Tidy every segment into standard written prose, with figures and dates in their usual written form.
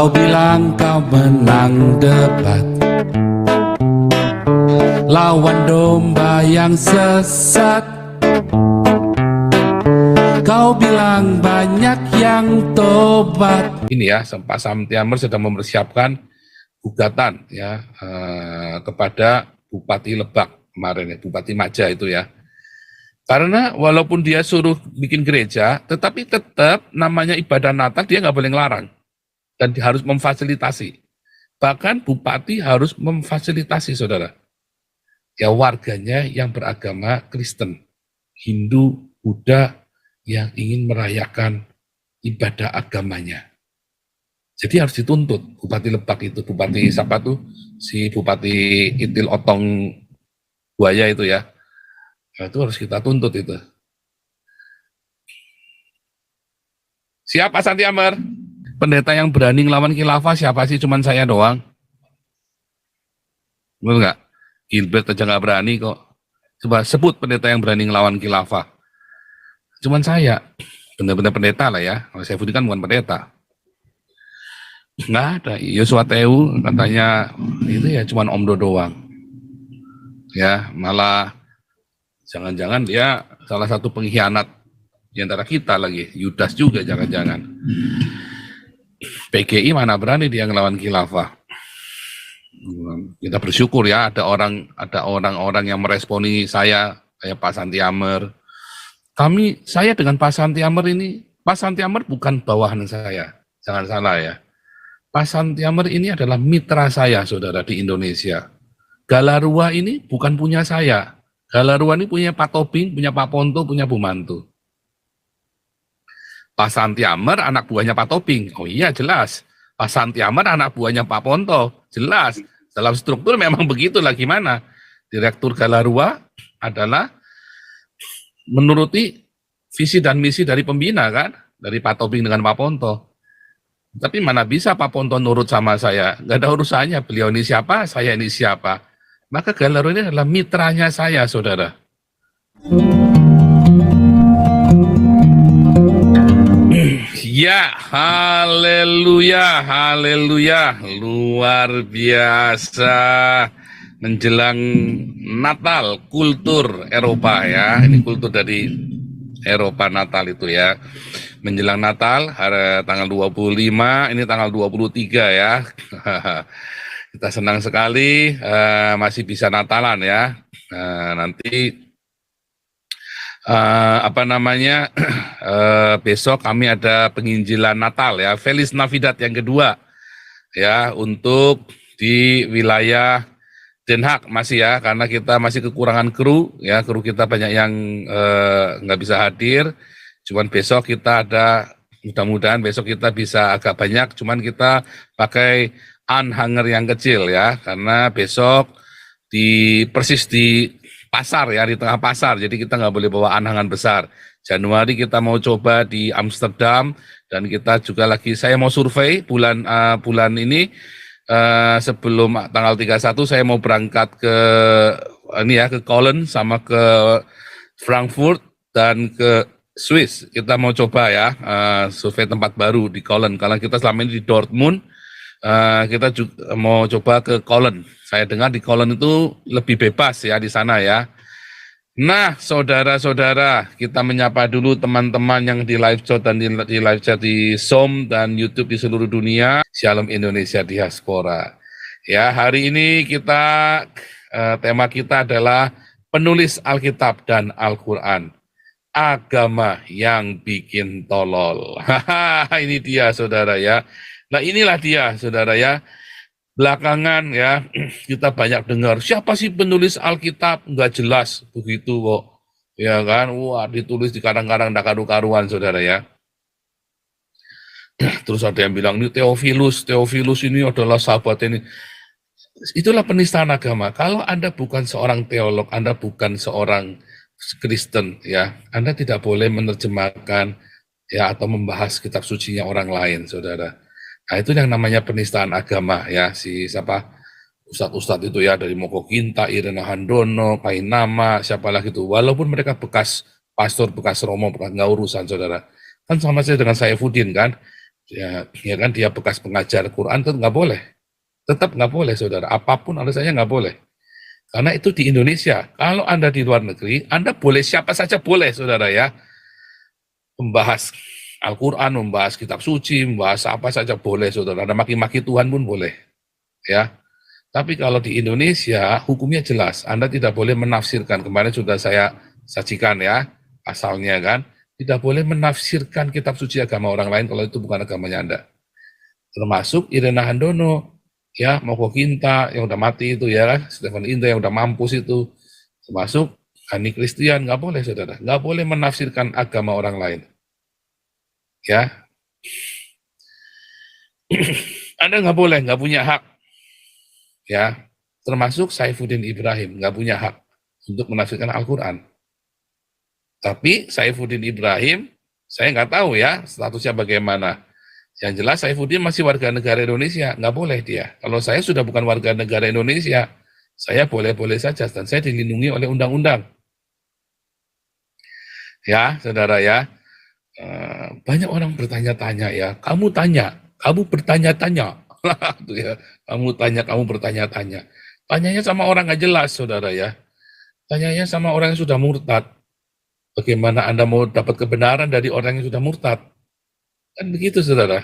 Kau bilang kau menang debat lawan domba yang sesat. Kau bilang banyak yang tobat. Ini ya, Pak Samtiamer sedang mempersiapkan gugatan ya kepada Bupati Lebak kemarin ya, Bupati Maja itu ya. Karena walaupun dia suruh bikin gereja, tetapi tetap namanya ibadah Natal dia nggak boleh ngelarang. Dan dia harus memfasilitasi. Bahkan Bupati harus memfasilitasi, saudara. Ya warganya yang beragama Kristen, Hindu, Buddha, yang ingin merayakan ibadah agamanya. Jadi harus dituntut. Bupati Lebak itu, Bupati siapa tuh? Si Bupati Itil Otong Buaya itu ya. Nah, itu harus kita tuntut itu. Siapa Santi Amer? Pendeta yang berani ngelawan khilafah siapa sih? Cuman saya doang. Betul nggak? Gilbert aja nggak berani kok. Coba sebut pendeta yang berani ngelawan khilafah. Cuman saya. Bener-bener pendeta lah ya. Kalau saya kan bukan pendeta. Nggak ada. Yosua Tehu katanya itu ya cuman omdo doang. Ya malah jangan-jangan dia salah satu pengkhianat di antara kita lagi. Yudas juga jangan-jangan. PGI mana berani dia ngelawan khilafah. Kita bersyukur ya ada orang-orang yang meresponi saya kayak Pak Santi Amer. Saya dengan Pak Santi Amer ini, Pak Santi Amer bukan bawahan saya. Jangan salah ya. Pak Santi Amer ini adalah mitra saya, saudara, di Indonesia. Galarua ini bukan punya saya. Galarua ini punya Pak Tobing, punya Pak Ponto, punya Bu Mantu. Pak Santi Amer anak buahnya Pak Tobing. Oh iya jelas. Pak Santi Amer anak buahnya Pak Ponto. Jelas. Dalam struktur memang begitulah gimana. Direktur Galarua adalah menuruti visi dan misi dari pembina kan. Dari Pak Tobing dengan Pak Ponto. Tapi mana bisa Pak Ponto nurut sama saya. Gak ada urusannya. Beliau ini siapa, saya ini siapa. Maka Galarua ini adalah mitranya saya, saudara. Ya, haleluya, haleluya, luar biasa. Menjelang Natal, kultur Eropa ya, ini kultur dari Eropa Natal itu ya. Menjelang Natal, tanggal 25, ini tanggal 23 ya. Kita senang sekali masih bisa Natalan ya. Nanti besok kami ada penginjilan Natal ya, Feliz Navidad yang kedua ya untuk di wilayah Den Haag masih ya, karena kita masih kekurangan kru ya, kru kita banyak yang nggak bisa hadir. Cuman besok kita ada, mudah-mudahan besok kita bisa agak banyak, cuman kita pakai anhanger yang kecil ya, karena besok persis di pasar ya, di tengah pasar, jadi kita nggak boleh bawa anhangan besar. Januari kita mau coba di Amsterdam, dan kita juga saya mau survei bulan ini, sebelum tanggal 31 saya mau berangkat ke Cologne sama ke Frankfurt dan ke Swiss. Kita mau coba ya survei tempat baru di Cologne, karena kita selama ini di Dortmund. Kita juga mau coba ke Cologne. Saya dengar di Cologne itu lebih bebas ya di sana ya. Nah, saudara-saudara, kita menyapa dulu teman-teman yang di live chat dan di live chat di Zoom dan YouTube di seluruh dunia. Shalom Indonesia Diaspora. Ya, hari ini tema kita adalah penulis Alkitab dan Al-Qur'an. Agama yang bikin tolol. Ini dia, saudara ya. Nah inilah dia, saudara ya. Belakangan ya, kita banyak dengar, siapa sih penulis Alkitab? Nggak jelas, begitu kok. Ya kan, wah ditulis di kadang-kadang nggak karu-karuan, saudara ya. Terus ada yang bilang, ini Theophilus ini adalah sahabat ini. Itulah penistaan agama. Kalau Anda bukan seorang teolog, Anda bukan seorang Kristen, ya, Anda tidak boleh menerjemahkan ya atau membahas kitab sucinya orang lain, saudara. Nah itu yang namanya penistaan agama ya, ustadz-ustadz itu ya, dari Moko Kinta, Irena Handono, Kainama, siapa lagi itu, walaupun mereka bekas pastor, bekas romo, bekas nggak urusan, saudara. Kan sama saja dengan Saifuddin kan, Ya kan dia bekas pengajar Quran itu nggak boleh, tetap nggak boleh saudara, apapun alasannya nggak boleh. Karena itu di Indonesia. Kalau Anda di luar negeri, Anda boleh siapa saja boleh saudara ya, membahas Al-Quran, membahas kitab suci, membahas apa saja boleh saudara. Ada maki-maki Tuhan pun boleh ya. Tapi kalau di Indonesia hukumnya jelas, Anda tidak boleh menafsirkan. Kemarin sudah saya sajikan ya, asalnya kan, tidak boleh menafsirkan kitab suci agama orang lain kalau itu bukan agamanya Anda. Termasuk Irena Handono, ya, Moko Kinta yang udah mati itu ya kan, Stephen Indra yang udah mampus itu, termasuk Hani Christian, nggak boleh saudara, nggak boleh menafsirkan agama orang lain. Ya, Anda nggak boleh, nggak punya hak, ya, termasuk Saifuddin Ibrahim nggak punya hak untuk menafsirkan Al-Quran. Tapi Saifuddin Ibrahim, saya nggak tahu ya statusnya bagaimana. Yang jelas Saifuddin masih warga negara Indonesia, nggak boleh dia. Kalau saya sudah bukan warga negara Indonesia, saya boleh-boleh saja dan saya dilindungi oleh undang-undang. Ya, saudara ya. Banyak orang bertanya-tanya ya, kamu bertanya-tanya. Tuh ya, kamu tanya, kamu bertanya-tanya. Tanyanya sama orang nggak jelas, saudara ya. Tanyanya sama orang yang sudah murtad. Bagaimana Anda mau dapat kebenaran dari orang yang sudah murtad? Kan begitu, saudara.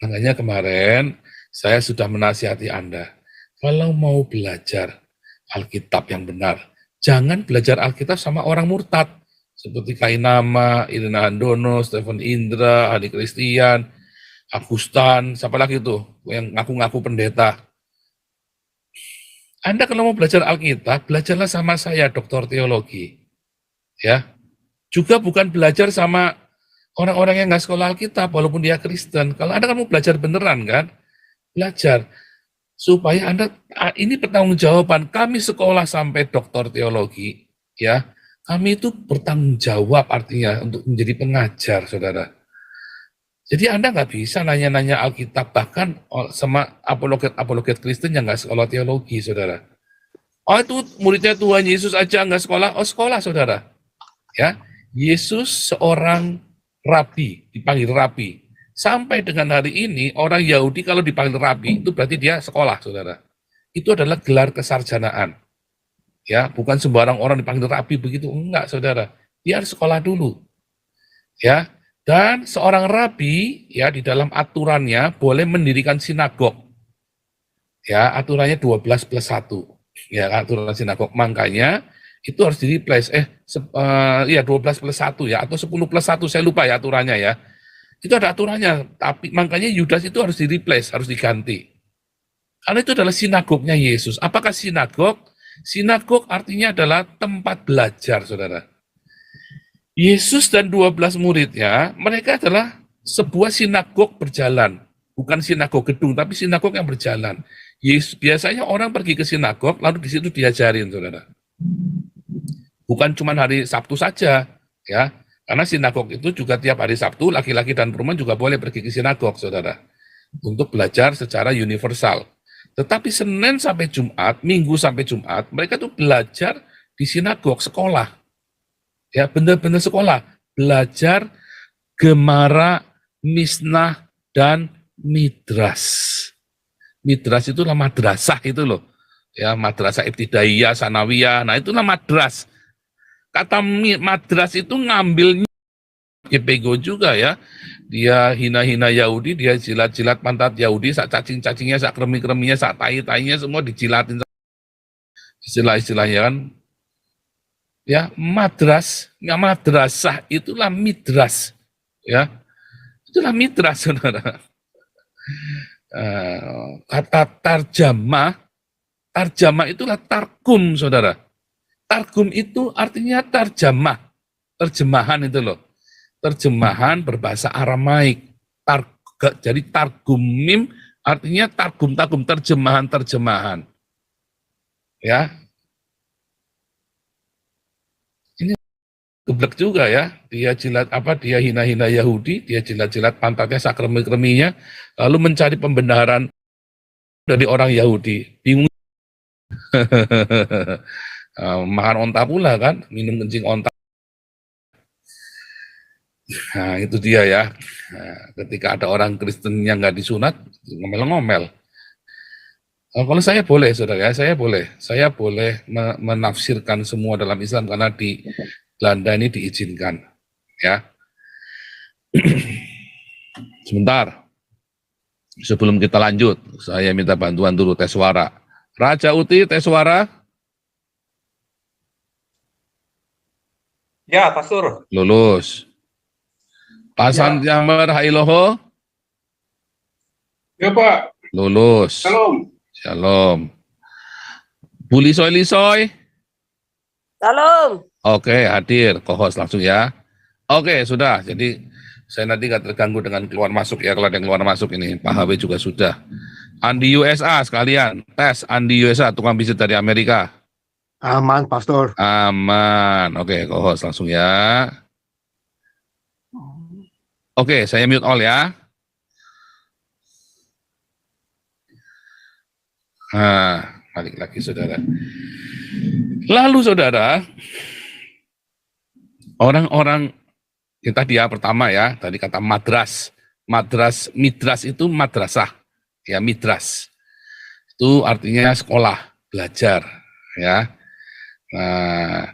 Makanya kemarin saya sudah menasihati Anda. Kalau mau belajar Alkitab yang benar, jangan belajar Alkitab sama orang murtad. Seperti Kainama, Irina Handono, Stephen Indra, Hani Christian, Agustan, siapa lagi tuh yang ngaku-ngaku pendeta. Anda kalau mau belajar Alkitab, belajarlah sama saya, doktor teologi. Ya, juga bukan belajar sama orang-orang yang nggak sekolah Alkitab, walaupun dia Kristen. Kalau Anda kan mau belajar beneran kan, belajar supaya Anda ini pertanggungjawaban kami sekolah sampai doktor teologi, ya kami itu bertanggung jawab artinya untuk menjadi pengajar, saudara. Jadi Anda nggak bisa nanya-nanya Alkitab bahkan sama apologet Kristen yang nggak sekolah teologi, saudara. Oh itu muridnya Tuhan Yesus aja nggak sekolah, oh sekolah, saudara. Ya, Yesus seorang rabi, dipanggil rabi. Sampai dengan hari ini orang Yahudi kalau dipanggil rabi itu berarti dia sekolah, saudara. Itu adalah gelar kesarjanaan. Ya, bukan sembarang orang dipanggil rabi begitu, enggak, saudara. Dia harus sekolah dulu. Ya, dan seorang rabi ya di dalam aturannya boleh mendirikan sinagog. Ya, aturannya 12+1. Ya, aturan sinagog. Makanya itu harus di replace. Ya 12+1 ya, atau 10+1, saya lupa ya aturannya ya. Itu ada aturannya, tapi makanya Yudas itu harus di replace, harus diganti. Karena itu adalah sinagognya Yesus. Apakah sinagog? Sinagog artinya adalah tempat belajar, saudara. Yesus dan 12 muridnya, mereka adalah sebuah sinagog berjalan. Bukan sinagog gedung, tapi sinagog yang berjalan. Yesus, biasanya orang pergi ke sinagog, lalu di situ diajarin, saudara. Bukan cuma hari Sabtu saja, ya. Karena sinagog itu juga tiap hari Sabtu, laki-laki dan perempuan juga boleh pergi ke sinagog, saudara. Untuk belajar secara universal. Tetapi Senin sampai Jumat, Minggu sampai Jumat, mereka tuh belajar di sinagog, sekolah. Ya, benar-benar sekolah. Belajar Gemara, Misnah, dan Midras. Midras itulah madrasah itu loh. Ya, madrasah ibtidaiyah, sanawiyah. Nah, itulah madras. Kata madras itu ngambilnya Gepego juga ya. Dia hina-hina Yahudi, dia jilat-jilat pantat Yahudi, sak cacing-cacingnya, sak kremi-kreminya, sak tai-tainya semua dijilatin. Istilah-istilahnya kan. Ya, madras, nggak madrasah, itulah midras. Ya, itulah midras, saudara. Kata tarjamah itulah targum, saudara. Targum itu artinya tarjamah, terjemahan itu loh. Terjemahan berbahasa Aramaik. Jadi targumim artinya targum, terjemahan. Ya, ini geblek juga ya. Dia dia hina-hina Yahudi, dia jilat-jilat pantatnya, sakremi-kreminya, lalu mencari pembenaran dari orang Yahudi. Bingung. Makan onta pula kan, minum kencing onta. Nah, itu dia ya. Nah, ketika ada orang Kristen yang nggak disunat, ngomel-ngomel. Kalau saya boleh, saudara ya, saya boleh menafsirkan semua dalam Islam karena di Belanda ini diizinkan, ya. Sebentar, sebelum kita lanjut, saya minta bantuan dulu tes suara. Raja Uti, tes suara. Ya, Pastor. Lulus. Pak Santiamer Hailoho. Ya Pak. Lulus. Shalom. Shalom. Bu Lisoy. Shalom. Oke, hadir. Kohos langsung ya. Oke, sudah. Jadi saya nanti nggak terganggu dengan keluar masuk ya. Kalau ada yang keluar masuk ini, Pak HW juga sudah. Andi USA sekalian. Tes Andi USA, tukang bisnis dari Amerika. Aman, Pastor. Aman. Oke, Kohos langsung ya. Oke, saya mute all ya. Nah, balik lagi saudara. Lalu saudara, orang-orang kita dia pertama ya, tadi kata madras. Midras itu madrasah, ya midras. Itu artinya sekolah, belajar, ya. Nah,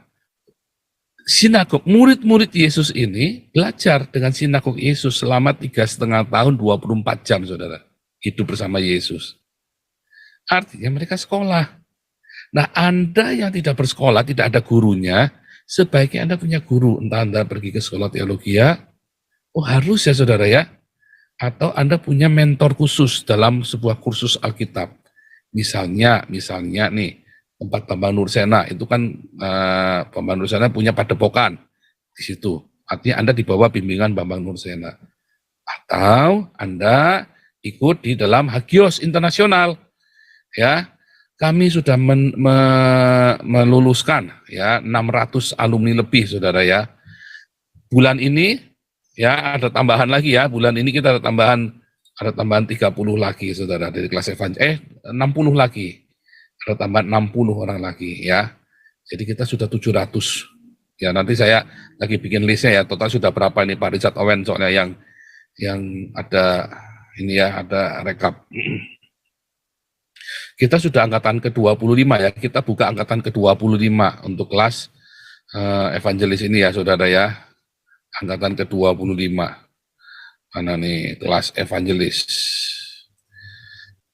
sinagog, murid-murid Yesus ini belajar dengan sinagog Yesus selama 3,5 tahun 24 jam, saudara. Hidup bersama Yesus. Artinya mereka sekolah. Nah, Anda yang tidak bersekolah, tidak ada gurunya, sebaiknya Anda punya guru. Entah Anda pergi ke sekolah teologi ya, harus ya saudara ya. Atau Anda punya mentor khusus dalam sebuah kursus Alkitab. Misalnya nih, tempat Bambang Nursena, itu kan Bambang Nursena punya padepokan di situ. Artinya Anda di bawah bimbingan Bambang Nursena. Atau Anda ikut di dalam Hagios Internasional. Ya, kami sudah meluluskan ya 600 alumni lebih, saudara ya. Bulan ini ya ada tambahan lagi ya. Bulan ini kita ada tambahan 30 lagi, saudara, dari kelas Evangel. 60 lagi. Ada tambahan 60 orang lagi ya. Jadi kita sudah 700. Ya, nanti saya lagi bikin listnya ya. Total sudah berapa ini Pak Richard Owen, soalnya yang ada ini ya, ada rekap. Kita sudah angkatan ke-25 ya, kita buka angkatan ke-25 untuk kelas evangelis ini ya saudara ya, angkatan ke-25, mana nih kelas evangelis.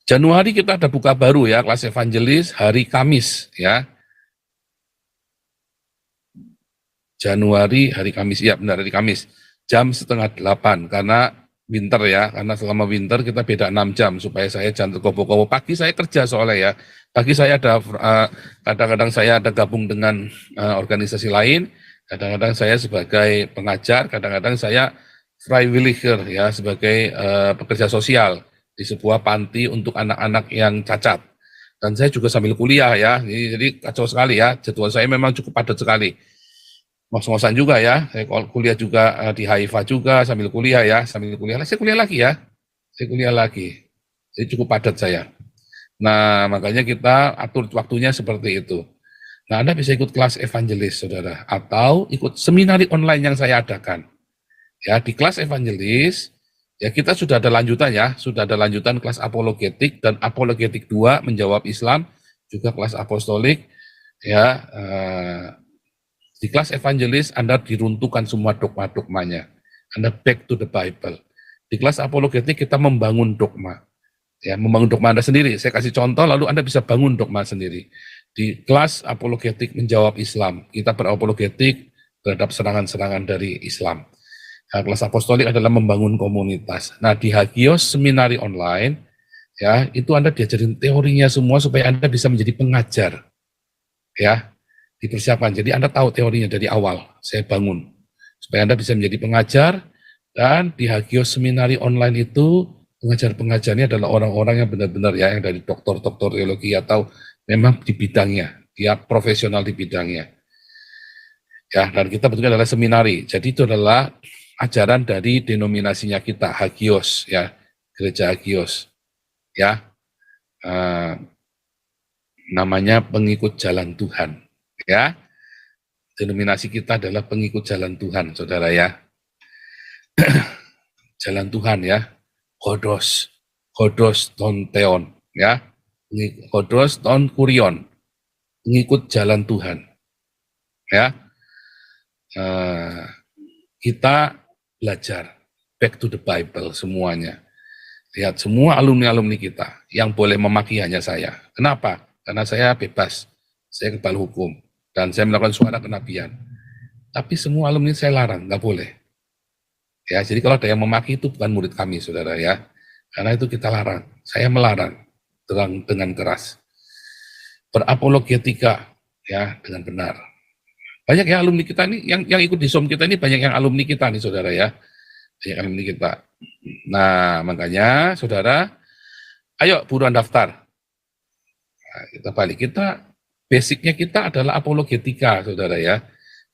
Januari kita ada buka baru ya, kelas evangelis hari Kamis ya. Januari hari Kamis, ya benar hari Kamis, jam 7:30 karena winter ya, karena selama winter kita beda 6 jam supaya saya jangan terkobo-kobo. Pagi saya kerja soalnya ya, pagi saya ada kadang-kadang saya ada gabung dengan organisasi lain, kadang-kadang saya sebagai pengajar, kadang-kadang saya freiwilliger ya sebagai pekerja sosial di sebuah panti untuk anak-anak yang cacat. Dan saya juga sambil kuliah ya, jadi kacau sekali ya, jadwal saya memang cukup padat sekali. Ngos-ngosan juga ya, saya kuliah juga di Haifa juga sambil kuliah ya, saya kuliah lagi ya, jadi cukup padat saya. Nah, makanya kita atur waktunya seperti itu. Nah, Anda bisa ikut kelas evangelis, saudara, atau ikut seminari online yang saya adakan. Ya, di kelas evangelis, ya kita sudah ada lanjutan ya, sudah ada lanjutan kelas apologetik dan apologetik 2 menjawab Islam, juga kelas apostolik, ya. Di kelas evangelis Anda diruntuhkan semua dogma-dogmanya. Anda back to the Bible. Di kelas apologetik kita membangun dogma. Ya, membangun dogma Anda sendiri. Saya kasih contoh lalu Anda bisa bangun dogma sendiri. Di kelas apologetik menjawab Islam, kita berapologetik terhadap serangan-serangan dari Islam. Nah, kelas apostolik adalah membangun komunitas. Nah, di Hagios seminari online, ya itu Anda diajarin teorinya semua supaya Anda bisa menjadi pengajar. Ya, dipersiapkan. Jadi Anda tahu teorinya dari awal, saya bangun. Supaya Anda bisa menjadi pengajar, dan di Hagios Seminari Online itu, pengajar-pengajarnya adalah orang-orang yang benar-benar ya, yang dari doktor-doktor teologi atau memang di bidangnya, dia profesional di bidangnya. Ya, dan kita bentuknya adalah seminari. Jadi itu adalah ajaran dari denominasinya kita, Hagios, ya, Gereja Hagios. Ya, namanya pengikut jalan Tuhan. Ya, denominasi kita adalah pengikut jalan Tuhan, saudara ya. jalan Tuhan ya, hodos ton theon ya, hodos ton kurion, mengikut jalan Tuhan ya. Kita belajar back to the Bible semuanya. Lihat semua alumni-alumni kita yang boleh memaki hanya saya. Kenapa? Karena saya bebas, saya kebal hukum, dan saya melakukan suara kenabian. Tapi semua alumni saya larang, nggak boleh. Ya, jadi kalau ada yang memaki itu bukan murid kami, saudara ya. Karena itu kita larang. Saya melarang dengan keras. Berapologetika ya dengan benar. Banyak ya alumni kita nih, yang ikut di SOM kita ini banyak yang alumni kita nih, saudara ya. Banyak alumni kita. Nah, makanya saudara, ayo buruan daftar. Nah, kita balik, basicnya kita adalah apologetika, saudara ya.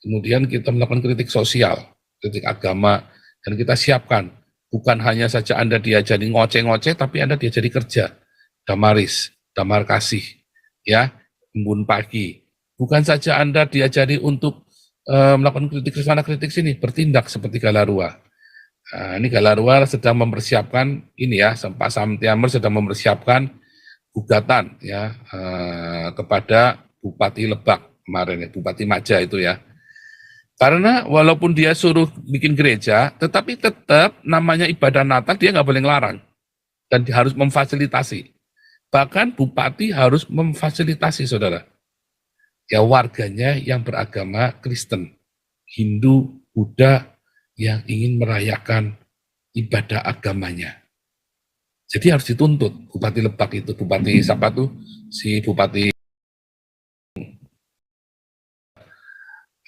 Kemudian kita melakukan kritik sosial, kritik agama, dan kita siapkan. Bukan hanya saja Anda diajari ngoceh-ngoceh, tapi Anda diajari kerja. Damaris, damar kasih, ya, embun pagi. Bukan saja Anda diajari untuk melakukan kritik ke sana, kritik sini, bertindak seperti Galarua. Nah, ini Galarua sedang mempersiapkan ini ya, Pak Samtiamer sedang mempersiapkan gugatan ya kepada Bupati Lebak kemarin ya, Bupati Maja itu ya. Karena walaupun dia suruh bikin gereja, tetapi tetap namanya ibadah Natal dia nggak boleh ngelarang dan dia harus memfasilitasi. Bahkan Bupati harus memfasilitasi, saudara. Ya warganya yang beragama Kristen, Hindu, Buddha, yang ingin merayakan ibadah agamanya. Jadi harus dituntut Bupati Lebak itu, Bupati siapa tuh? Si Bupati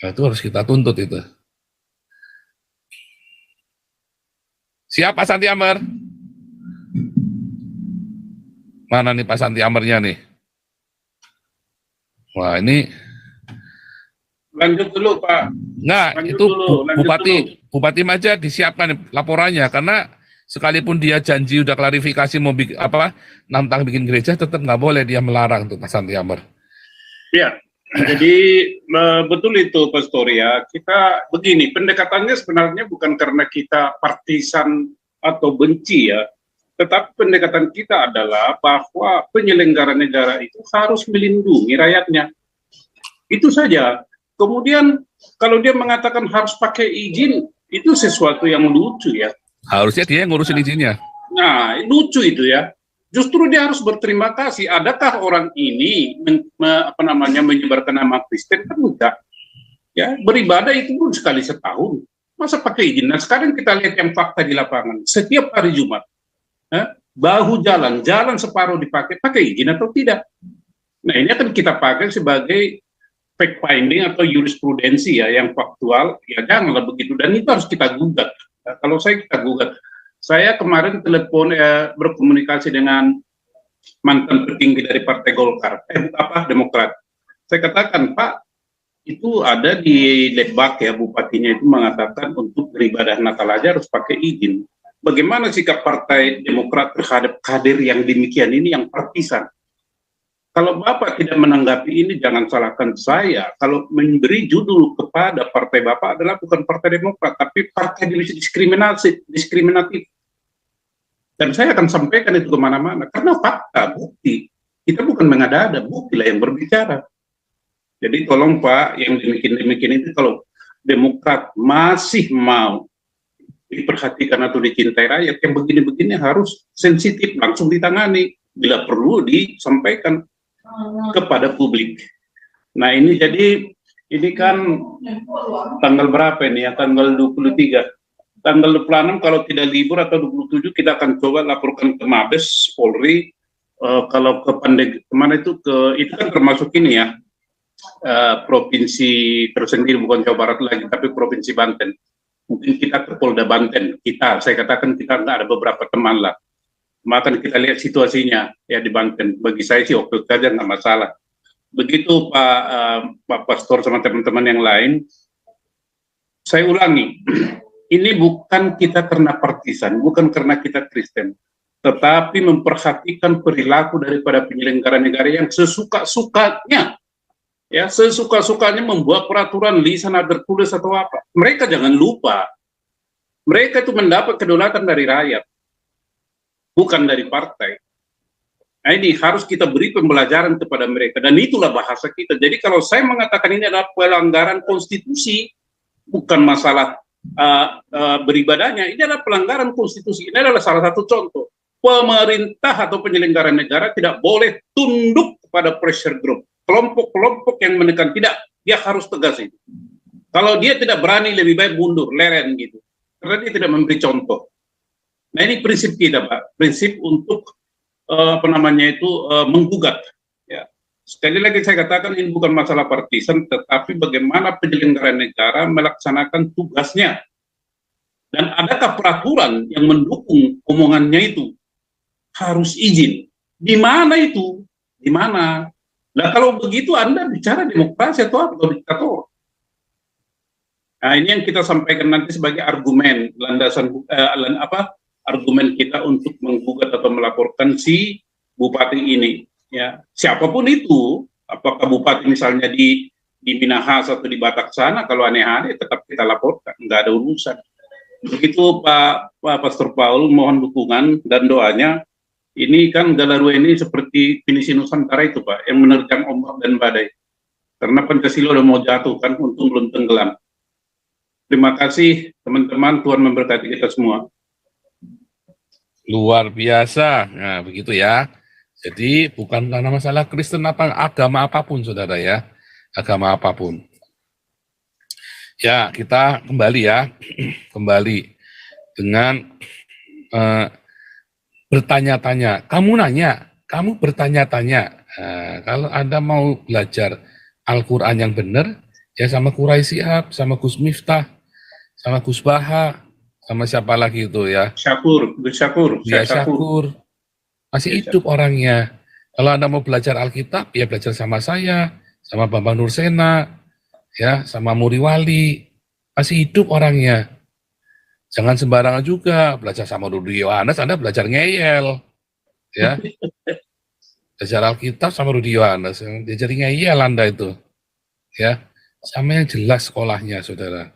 itu harus kita tuntut itu. Siapa Santi Amer? Mana nih Pak Santi Amernya nih? Wah ini lanjut dulu Pak. Enggak, lanjut itu dulu, Bupati Maja disiapkan laporannya karena sekalipun dia janji udah klarifikasi mau bikin apa tentang bikin gereja tetap nggak boleh dia melarang tuh Pak Santi Amer. Ya, jadi betul itu Pastor ya. Kita begini, pendekatannya sebenarnya bukan karena kita partisan atau benci ya, tetapi pendekatan kita adalah bahwa penyelenggara negara itu harus melindungi rakyatnya. Itu saja. Kemudian kalau dia mengatakan harus pakai izin, itu sesuatu yang lucu ya. Harusnya dia yang ngurusin izinnya. Nah, lucu itu ya. Justru dia harus berterima kasih. Adakah orang ini menyebarkan nama Kristen? Kan enggak. Ya, beribadah itu pun sekali setahun. Masa pakai izin? Nah, sekarang kita lihat yang fakta di lapangan. Setiap hari Jumat, bahu jalan separuh dipakai, pakai izin atau tidak? Nah, ini akan kita pakai sebagai fact finding atau jurisprudensi ya, yang faktual. Ya janganlah begitu. Dan itu harus kita gugat. Nah, kalau kita gugat. Saya kemarin telepon berkomunikasi dengan mantan petinggi dari Partai Golkar, Demokrat. Saya katakan, Pak, itu ada di Lebak ya, bupatinya itu mengatakan untuk beribadah Natal aja harus pakai izin. Bagaimana sikap Partai Demokrat terhadap kader yang demikian ini yang partisan? Kalau Bapak tidak menanggapi ini, jangan salahkan saya. Kalau memberi judul kepada partai Bapak adalah bukan Partai Demokrat, tapi partai diskriminatif. Dan saya akan sampaikan itu kemana-mana. Karena fakta, bukti. Kita bukan mengada-ada, buktilah yang berbicara. Jadi tolong Pak, yang demikian-demikian itu kalau Demokrat masih mau diperhatikan atau dicintai rakyat, yang begini-begini harus sensitif, langsung ditangani. Bila perlu disampaikan kepada publik. Nah ini jadi, ini kan tanggal berapa ini ya, tanggal 23. Tanggal 26 kalau tidak libur atau 27 kita akan coba laporkan ke Mabes, Polri, kalau ke kemana itu kan termasuk ini ya, provinsi tersendiri, bukan Jawa Barat lagi, tapi Provinsi Banten. Mungkin kita ke Polda Banten, saya katakan kita ada beberapa teman lah. Maka kita lihat situasinya ya di Banten. Bagi saya sih oke saja, nggak masalah. Begitu Pak Pastor sama teman-teman yang lain. Saya ulangi, ini bukan kita karena partisan, bukan karena kita Kristen, tetapi memperhatikan perilaku daripada penyelenggara negara yang sesuka-sukanya, ya sesuka-sukanya membuat peraturan lisan ada tertulis atau apa. Mereka jangan lupa Mereka itu mendapat kedaulatan dari rakyat, bukan dari partai. Nah, ini harus kita beri pembelajaran kepada mereka, dan itulah bahasa kita. Jadi kalau saya mengatakan ini adalah pelanggaran konstitusi, bukan masalah beribadahnya, ini adalah pelanggaran konstitusi. Ini adalah salah satu contoh. Pemerintah atau penyelenggara negara tidak boleh tunduk kepada pressure group, kelompok-kelompok yang menekan. Tidak, dia harus tegas itu. Kalau dia tidak berani, lebih baik mundur, leren gitu, karena dia tidak memberi contoh. Nah, ini prinsip kita, Pak, prinsip untuk menggugat. Ya. Sekali lagi saya katakan ini bukan masalah partisan, tetapi bagaimana penyelenggara negara melaksanakan tugasnya. Dan adakah peraturan yang mendukung omongannya itu? Harus izin. Di mana itu? Di mana? Nah, kalau begitu Anda bicara demokrasi atau diktator? Nah, ini yang kita sampaikan nanti sebagai argumen, landasan argumen kita untuk menggugat atau melaporkan si bupati ini, ya, siapapun itu, apakah bupati misalnya di Minahas atau di Batak sana, kalau aneh-aneh tetap kita laporkan, nggak ada urusan. Begitu Pak Pastor Paul, mohon dukungan dan doanya. Ini kan Galarua ini seperti pinisi Nusantara itu, Pak, yang menerjang ombak dan badai. Karena Pancasila udah mau jatuh kan, untung belum tenggelam. Terima kasih teman-teman, Tuhan memberkati kita semua. Luar biasa. Nah, begitu ya. Jadi bukan karena masalah Kristen apa agama apapun, saudara ya. Agama apapun. Ya, kita kembali ya. Kembali dengan bertanya-tanya. Kamu nanya, kamu bertanya-tanya. Nah, kalau Anda mau belajar Al-Quran yang benar, ya sama Quraisy Shihab, sama Gus Miftah, sama Gus Baha, sama siapa lagi itu ya? Syakur, Gus Syakur. Ya, Syakur. Masih hidup orangnya. Kalau Anda mau belajar Alkitab, ya belajar sama saya, sama Bambang Nursena, ya, sama Muri Wali. Masih hidup orangnya. Jangan sembarangan juga belajar sama Rudi Yohanes, Anda belajar ngeyel. Ya. Belajar Alkitab sama Rudi Yohanes, dia jadi ngeyel Anda itu. Ya. Sama yang jelas sekolahnya, saudara.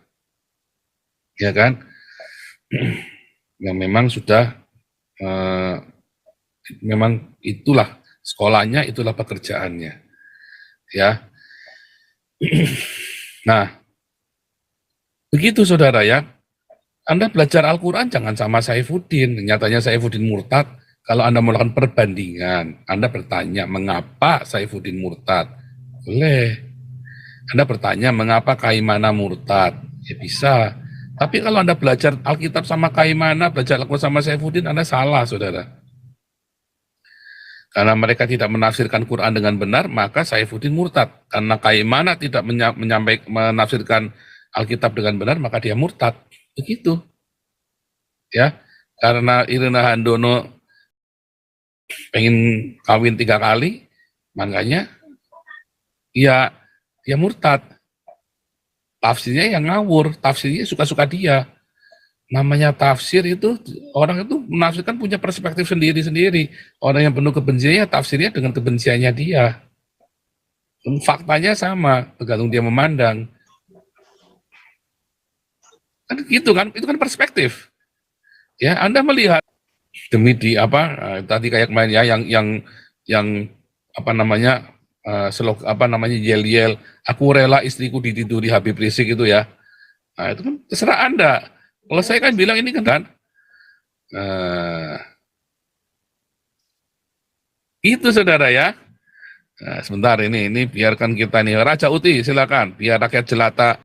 Ya kan? Yang memang sudah memang itulah sekolahnya, itulah pekerjaannya, ya. Nah, begitu saudara ya. Anda belajar Al-Quran jangan sama Saifuddin. Nyatanya Saifuddin murtad. Kalau Anda melakukan perbandingan, Anda bertanya mengapa Saifuddin murtad? Boleh. Anda bertanya mengapa Kaimana murtad? Ya bisa. Tapi kalau Anda belajar Alkitab sama Kaimana, belajar Al-Quran sama Saifuddin, Anda salah, saudara. Karena mereka tidak menafsirkan Quran dengan benar, maka Saifuddin murtad. Karena Kaimana tidak menafsirkan Alkitab dengan benar, maka dia murtad. Begitu. Ya. Karena Irina Handono pengen kawin 3 kali, makanya ya murtad. Tafsirnya yang ngawur, tafsirnya suka-suka dia. Namanya tafsir itu, orang itu menafsirkan punya perspektif sendiri-sendiri. Orang yang penuh kebenciannya, tafsirnya dengan kebenciannya dia. Faktanya sama, tergantung dia memandang. Kan gitu kan, itu kan perspektif. Ya, Anda melihat demi di tadi kayak kemarin ya, yang apa namanya, yel-yel, aku rela istriku ditiduri Habib Rizik itu ya. Nah, itu kan terserah Anda. Kalau saya kan bilang ini kan, itu saudara ya. Nah, sebentar ini biarkan kita nih, Raja Uti silakan, biar rakyat jelata.